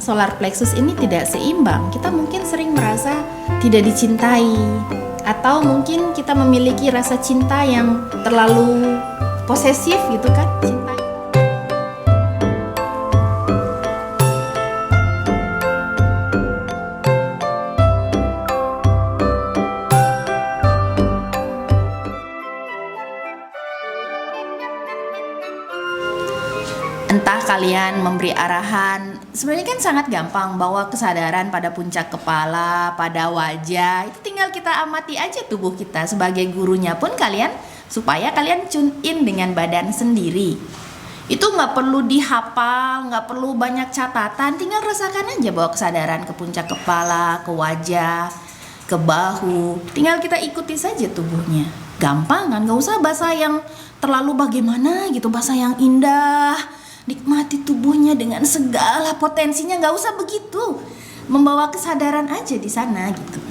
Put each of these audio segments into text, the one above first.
Solar plexus ini tidak seimbang. Kita mungkin sering merasa tidak dicintai, atau mungkin kita memiliki rasa cinta yang terlalu posesif gitu kan, cinta. Entah kalian memberi arahan, sebenarnya kan sangat gampang, bawa kesadaran pada puncak kepala, pada wajah. Itu tinggal kita amati aja tubuh kita. Sebagai gurunya pun kalian, supaya kalian tune in dengan badan sendiri. Itu nggak perlu dihafal, nggak perlu banyak catatan, tinggal rasakan aja bawa kesadaran ke puncak kepala, ke wajah, ke bahu. Tinggal kita ikuti saja tubuhnya. Gampang kan, nggak usah bahasa yang terlalu bagaimana gitu, bahasa yang indah. Nikmati tubuhnya dengan segala potensinya, nggak usah begitu. Membawa kesadaran aja di sana gitu.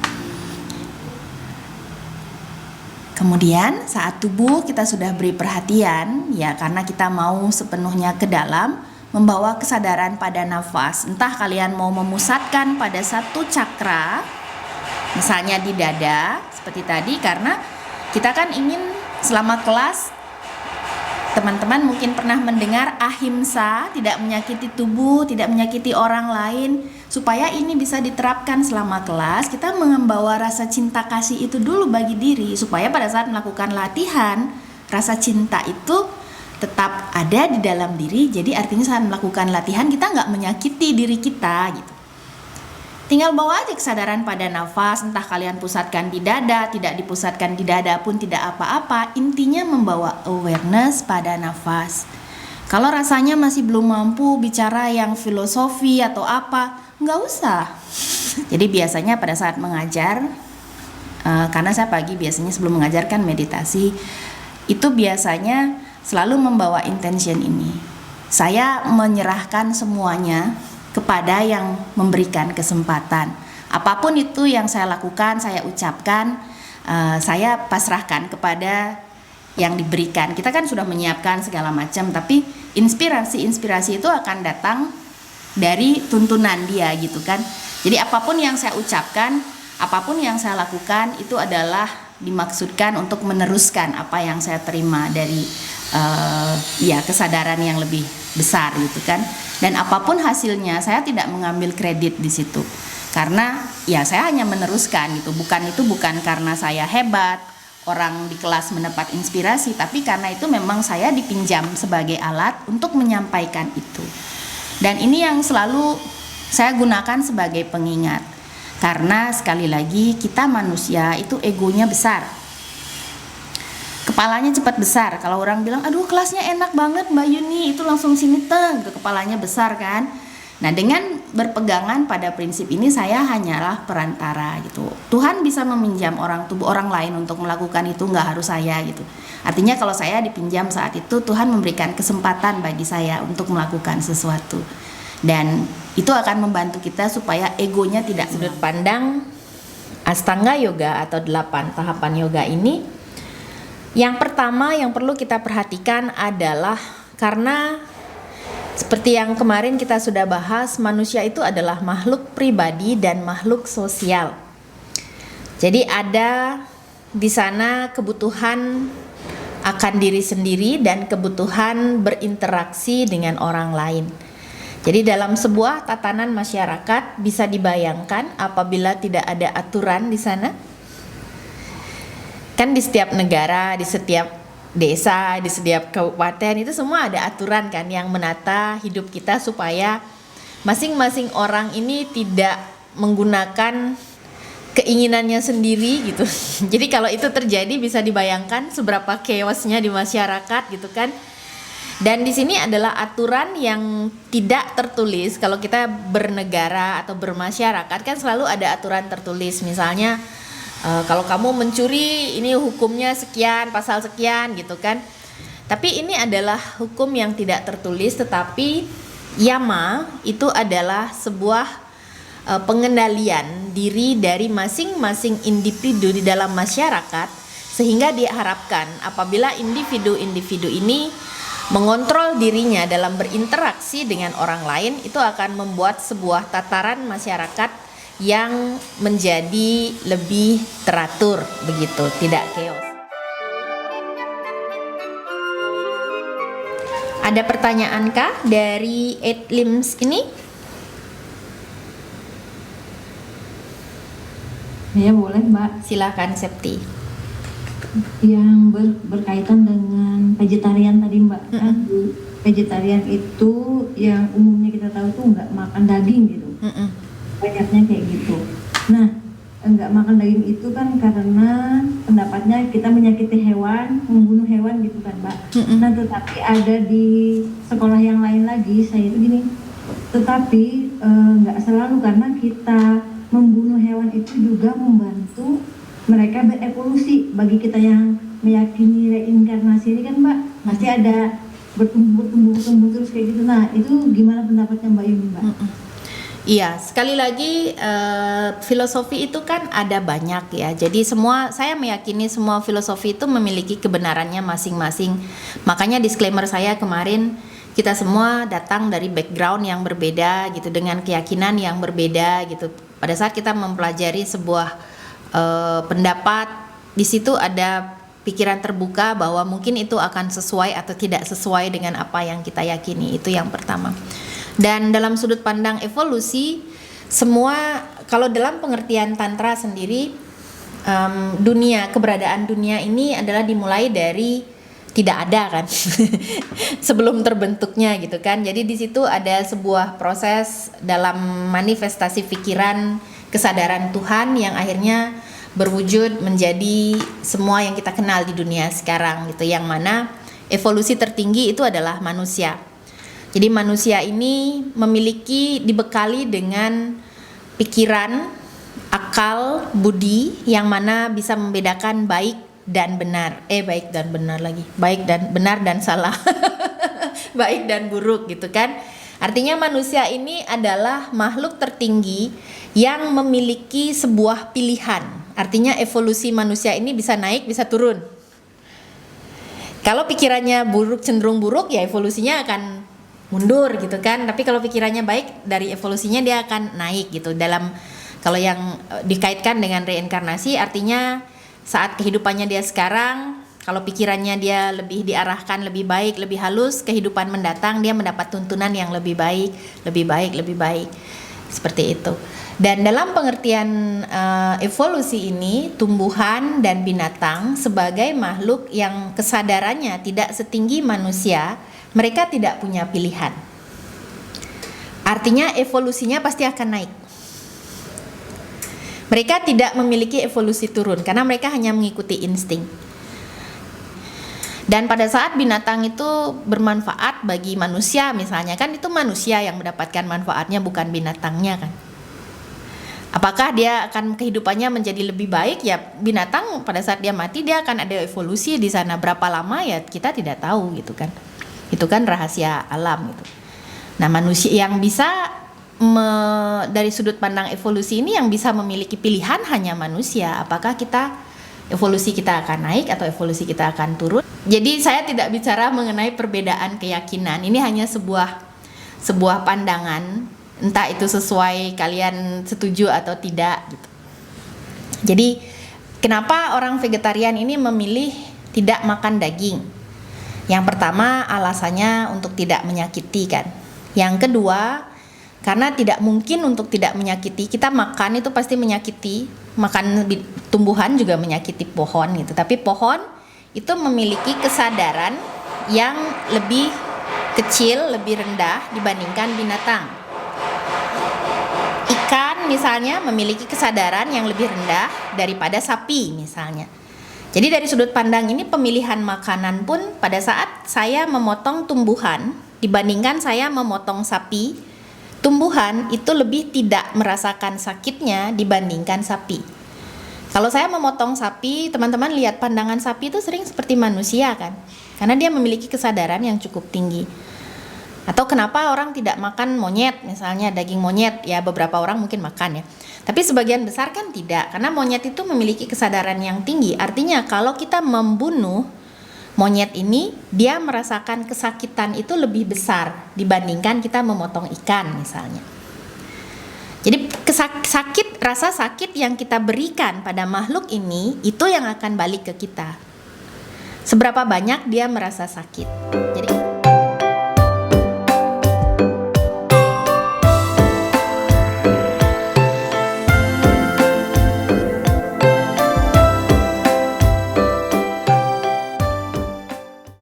Kemudian saat tubuh kita sudah beri perhatian, ya karena kita mau sepenuhnya ke dalam, membawa kesadaran pada nafas. Entah kalian mau memusatkan pada satu cakra, misalnya di dada, seperti tadi, karena kita kan ingin selama kelas, teman-teman mungkin pernah mendengar ahimsa, tidak menyakiti tubuh, tidak menyakiti orang lain. Supaya ini bisa diterapkan selama kelas, kita membawa rasa cinta kasih itu dulu bagi diri, supaya pada saat melakukan latihan, rasa cinta itu tetap ada di dalam diri. Jadi artinya saat melakukan latihan kita nggak menyakiti diri kita gitu. Tinggal bawa aja kesadaran pada nafas, entah kalian pusatkan di dada, tidak dipusatkan di dada pun tidak apa-apa. Intinya membawa awareness pada nafas. Kalau rasanya masih belum mampu bicara yang filosofi atau apa, nggak usah. Jadi biasanya pada saat mengajar, karena saya pagi biasanya sebelum mengajarkan meditasi, itu biasanya selalu membawa intention ini. Saya menyerahkan semuanya kepada yang memberikan kesempatan. Apapun itu yang saya lakukan, saya ucapkan, saya pasrahkan kepada yang diberikan. Kita kan sudah menyiapkan segala macam, tapi inspirasi itu akan datang dari tuntunan dia gitu kan. Jadi apapun yang saya ucapkan, apapun yang saya lakukan, itu adalah dimaksudkan untuk meneruskan apa yang saya terima dari kesadaran yang lebih besar gitu kan. Dan apapun hasilnya, saya tidak mengambil kredit di situ, karena ya saya hanya meneruskan gitu. Bukan karena saya hebat, orang di kelas mendapat inspirasi, tapi karena itu memang saya dipinjam sebagai alat untuk menyampaikan itu. Dan ini yang selalu saya gunakan sebagai pengingat, karena sekali lagi kita manusia itu egonya besar, kepalanya cepat besar. Kalau orang bilang, aduh kelasnya enak banget Mbak Yuni, itu langsung sini gitu, kepalanya besar kan. Nah dengan berpegangan pada prinsip ini, saya hanyalah perantara gitu. Tuhan bisa meminjam tubuh orang lain untuk melakukan itu, nggak harus saya gitu. Artinya kalau saya dipinjam saat itu, Tuhan memberikan kesempatan bagi saya untuk melakukan sesuatu. Dan itu akan membantu kita supaya egonya tidak. Sudut pandang Ashtanga Yoga atau 8 tahapan yoga ini, yang pertama yang perlu kita perhatikan adalah, karena seperti yang kemarin kita sudah bahas, manusia itu adalah makhluk pribadi dan makhluk sosial. Jadi ada di sana kebutuhan akan diri sendiri dan kebutuhan berinteraksi dengan orang lain. Jadi dalam sebuah tatanan masyarakat bisa dibayangkan apabila tidak ada aturan di sana. Kan di setiap negara, di setiap desa, di setiap kabupaten itu semua ada aturan kan yang menata hidup kita supaya masing-masing orang ini tidak menggunakan keinginannya sendiri gitu. Jadi kalau itu terjadi bisa dibayangkan seberapa chaosnya di masyarakat gitu kan. Dan di sini adalah aturan yang tidak tertulis. Kalau kita bernegara atau bermasyarakat kan selalu ada aturan tertulis. Misalnya kalau kamu mencuri ini hukumnya sekian, pasal sekian gitu kan. Tapi ini adalah hukum yang tidak tertulis, tetapi yama itu adalah sebuah pengendalian diri dari masing-masing individu di dalam masyarakat, sehingga diharapkan apabila individu-individu ini mengontrol dirinya dalam berinteraksi dengan orang lain, itu akan membuat sebuah tataran masyarakat yang menjadi lebih teratur begitu, tidak chaos. Ada pertanyaankah dari Edlims ini? Ya boleh Mbak. Silakan Septi. Yang berkaitan dengan vegetarian tadi Mbak, kan vegetarian itu yang umumnya kita tahu tuh nggak makan daging gitu. Banyaknya kayak gitu. Nah, nggak makan daging itu kan karena pendapatnya kita menyakiti hewan, membunuh hewan gitu kan Mbak. Nah, tetapi ada di sekolah yang lain lagi, saya itu gini, tetapi nggak selalu, karena kita membunuh hewan itu juga membantu mereka berevolusi. Bagi kita yang meyakini reinkarnasi ini kan Mbak, pasti ada bertumbuh terus kayak gitu. Nah, itu gimana pendapatnya Mbak Yuni Mbak? Iya, sekali lagi filosofi itu kan ada banyak ya. Jadi saya meyakini semua filosofi itu memiliki kebenarannya masing-masing. Makanya disclaimer saya kemarin, kita semua datang dari background yang berbeda gitu, dengan keyakinan yang berbeda gitu. Pada saat kita mempelajari sebuah pendapat, di situ ada pikiran terbuka bahwa mungkin itu akan sesuai atau tidak sesuai dengan apa yang kita yakini. Itu yang pertama. Dan dalam sudut pandang evolusi, semua, kalau dalam pengertian tantra sendiri, keberadaan dunia ini adalah dimulai dari tidak ada kan, sebelum terbentuknya gitu kan. Jadi di situ ada sebuah proses dalam manifestasi pikiran kesadaran Tuhan yang akhirnya berwujud menjadi semua yang kita kenal di dunia sekarang gitu, yang mana evolusi tertinggi itu adalah manusia. Jadi manusia ini dibekali dengan pikiran, akal, budi yang mana bisa membedakan baik dan benar. Baik dan benar dan salah. Baik dan buruk gitu kan. Artinya manusia ini adalah makhluk tertinggi yang memiliki sebuah pilihan. Artinya evolusi manusia ini bisa naik, bisa turun. Kalau pikirannya cenderung buruk, ya evolusinya akan mundur gitu kan. Tapi kalau pikirannya baik, dari evolusinya dia akan naik gitu. Kalau yang dikaitkan dengan reinkarnasi, artinya saat kehidupannya dia sekarang, kalau pikirannya dia lebih diarahkan lebih baik, lebih halus, kehidupan mendatang dia mendapat tuntunan yang lebih baik. Seperti itu. Dan dalam pengertian evolusi ini, tumbuhan dan binatang sebagai makhluk yang kesadarannya tidak setinggi manusia, mereka tidak punya pilihan. Artinya evolusinya pasti akan naik. Mereka tidak memiliki evolusi turun karena mereka hanya mengikuti insting. Dan pada saat binatang itu bermanfaat bagi manusia misalnya, kan itu manusia yang mendapatkan manfaatnya, bukan binatangnya kan. Apakah dia akan kehidupannya menjadi lebih baik? Ya binatang pada saat dia mati dia akan ada evolusi di sana, berapa lama ya kita tidak tahu gitu kan. Itu kan rahasia alam gitu. Nah, manusia yang bisa dari sudut pandang evolusi ini yang bisa memiliki pilihan hanya manusia. Apakah evolusi kita akan naik atau evolusi kita akan turun? Jadi saya tidak bicara mengenai perbedaan keyakinan. Ini hanya sebuah pandangan, entah itu sesuai kalian setuju atau tidak gitu. Jadi kenapa orang vegetarian ini memilih tidak makan daging? Yang pertama alasannya untuk tidak menyakiti kan. Yang kedua, karena tidak mungkin untuk tidak menyakiti. Kita makan itu pasti menyakiti. Makan tumbuhan juga menyakiti pohon gitu. Tapi pohon itu memiliki kesadaran yang lebih kecil, lebih rendah dibandingkan binatang. Ikan misalnya memiliki kesadaran yang lebih rendah daripada sapi misalnya. Jadi dari sudut pandang ini, pemilihan makanan pun pada saat saya memotong tumbuhan dibandingkan saya memotong sapi, tumbuhan itu lebih tidak merasakan sakitnya dibandingkan sapi. Kalau saya memotong sapi, teman-teman lihat pandangan sapi itu sering seperti manusia kan, karena dia memiliki kesadaran yang cukup tinggi. Atau kenapa orang tidak makan monyet misalnya, daging monyet, ya beberapa orang mungkin makan ya, tapi sebagian besar kan tidak, karena monyet itu memiliki kesadaran yang tinggi. Artinya kalau kita membunuh Monyet ini dia merasakan kesakitan itu lebih besar dibandingkan kita memotong ikan misalnya. Jadi rasa sakit yang kita berikan pada makhluk ini itu yang akan balik ke kita. Seberapa banyak dia merasa sakit. Jadi